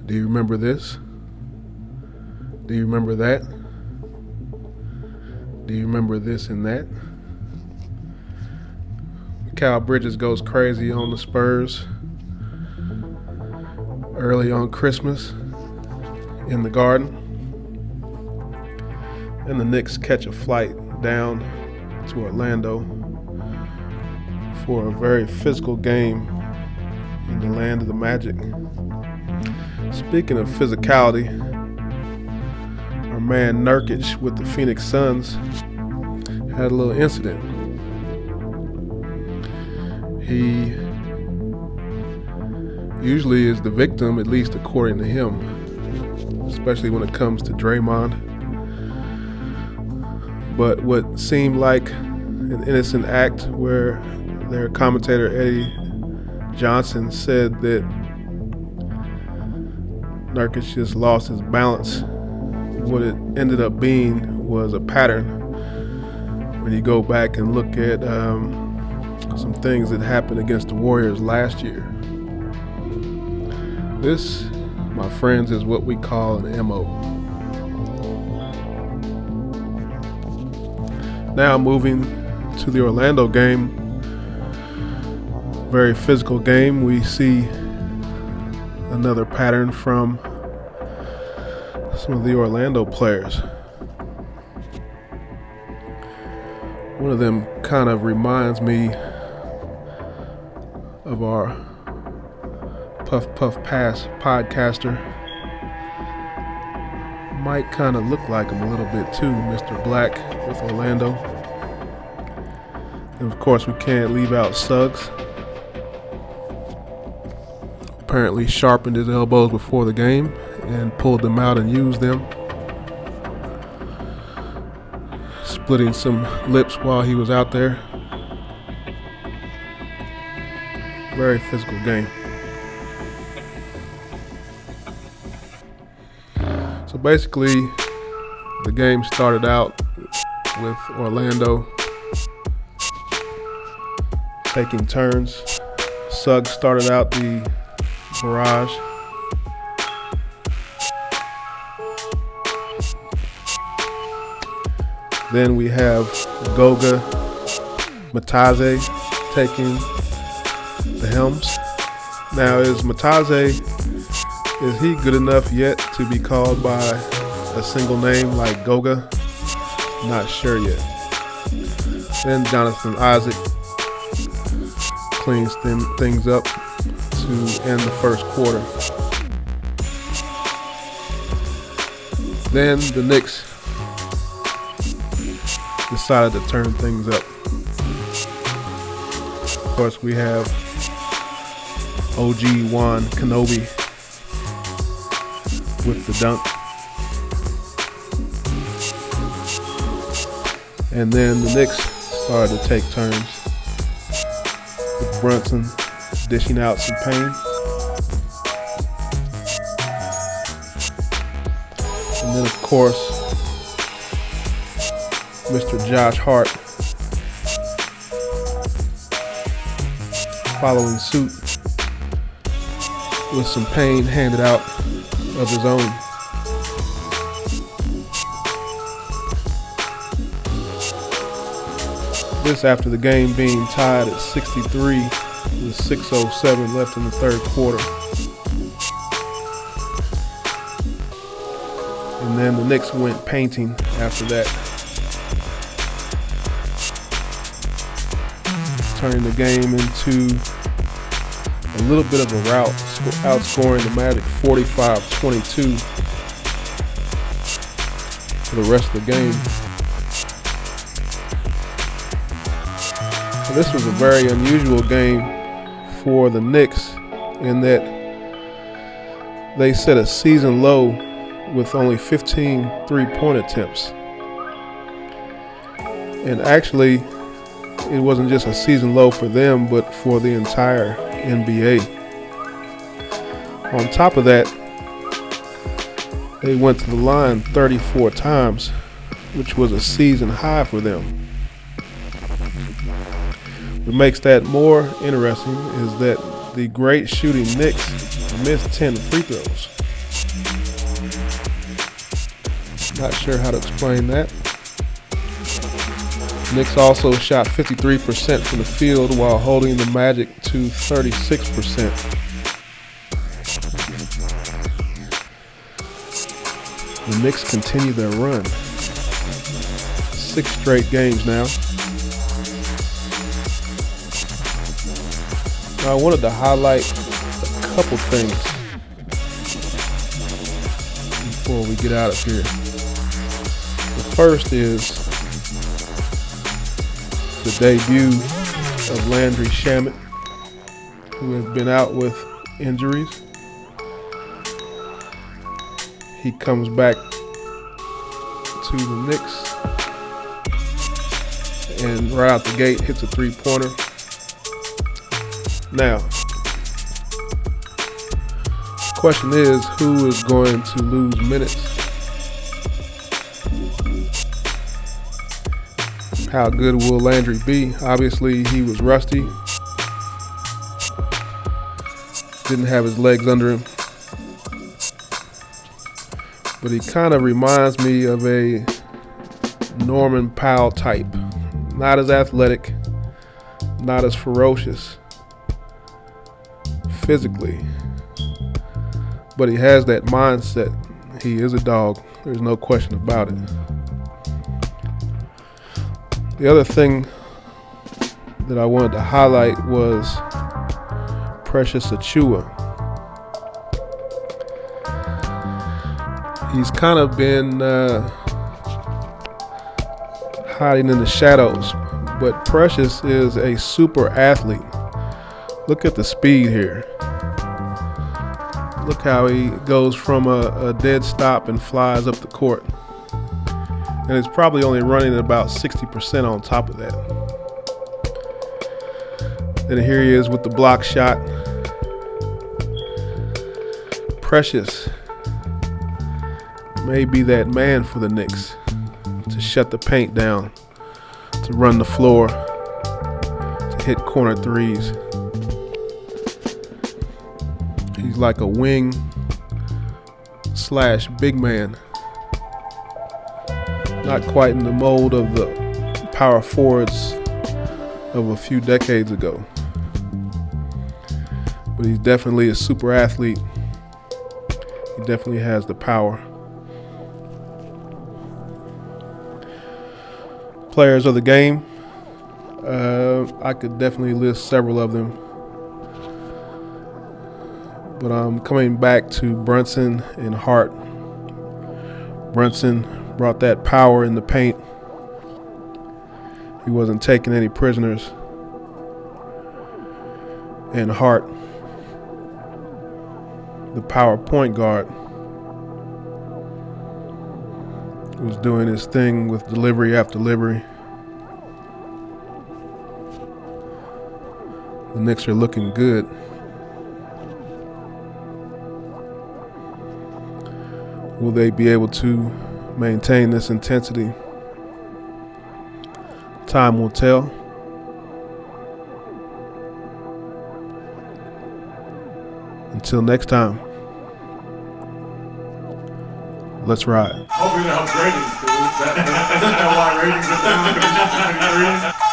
Do you remember this? Do you remember that? Do you remember this and that? Cal Bridges goes crazy on the Spurs early on Christmas in the Garden. And the Knicks catch a flight down to Orlando for a very physical game in the land of the Magic. Speaking of physicality, our man Nurkic with the Phoenix Suns had a little incident. He usually is the victim, at least according to him, especially when it comes to Draymond. But what seemed like an innocent act where their commentator Eddie Johnson said that Nurkic just lost his balance. What it ended up being was a pattern. When you go back and look at some things that happened against the Warriors last year. This, my friends, is what we call an MO. Now moving to the Orlando game, very physical game. We see another pattern from some of the Orlando players. One of them kind of reminds me of our Puff Puff Pass podcaster. Might kind of look like him a little bit too, Mr. Black with Orlando. And of course we can't leave out Suggs. Apparently sharpened his elbows before the game and pulled them out and used them. Splitting some lips while he was out there. Very physical game. So basically, the game started out with Orlando taking turns. Suggs started out the barrage. Then we have Goga Mataze taking the helms. Now is Mataze, is he good enough yet to be called by a single name like Goga? Not sure yet. Then Jonathan Isaac cleans things up to end the first quarter. Then the Knicks decided to turn things up. Of course, we have OG Juan Kenobi with the dunk. And then the Knicks started to take turns with Brunson dishing out some pain. And then, of course, Mr. Josh Hart following suit with some pain handed out of his own. This after the game being tied at 63 with 6:07 left in the third quarter. And then the Knicks went painting after that, turning the game into a little bit of a rout, outscoring the Magic 45-22 for the rest of the game. So this was a very unusual game for the Knicks in that they set a season low with only 15 three-point attempts. And actually, it wasn't just a season low for them, but for the entire NBA. On top of that, they went to the line 34 times, which was a season high for them. What makes that more interesting is that the great shooting Knicks missed 10 free throws. Not sure how to explain that. Knicks also shot 53% from the field while holding the Magic to 36%. The Knicks continue their run. 6 straight games now. Now I wanted to highlight a couple things before we get out of here. The first is the debut of Landry Shamet, who has been out with injuries. He comes back to the Knicks and right out the gate hits a 3-pointer. Now, the question is, who is going to lose minutes? How good will Landry be? Obviously, he was rusty. Didn't have his legs under him. But he kind of reminds me of a Norman Powell type. Not as athletic, not as ferocious physically, but he has that mindset. He is a dog. There's no question about it. The other thing that I wanted to highlight was Precious Achiuwa. He's kind of been hiding in the shadows, but Precious is a super athlete. Look at the speed here. Look how he goes from a dead stop and flies up the court. And it's probably only running at about 60% on top of that. And here he is with the block shot. Precious may be that man for the Knicks to shut the paint down, to run the floor, to hit corner threes. He's like a wing / big man. Not quite in the mold of the power forwards of a few decades ago. But he's definitely a super athlete. He definitely has the power. Players of the game, I could definitely list several of them. But I'm coming back to Brunson and Hart. Brunson brought that power in the paint. He wasn't taking any prisoners. And Hart, the power point guard, was doing his thing with delivery after delivery. The Knicks are looking good. Will they be able to maintain this intensity? Time will tell. Until next time, let's ride. Hopefully that helps ratings, dude. That's why ratings are down.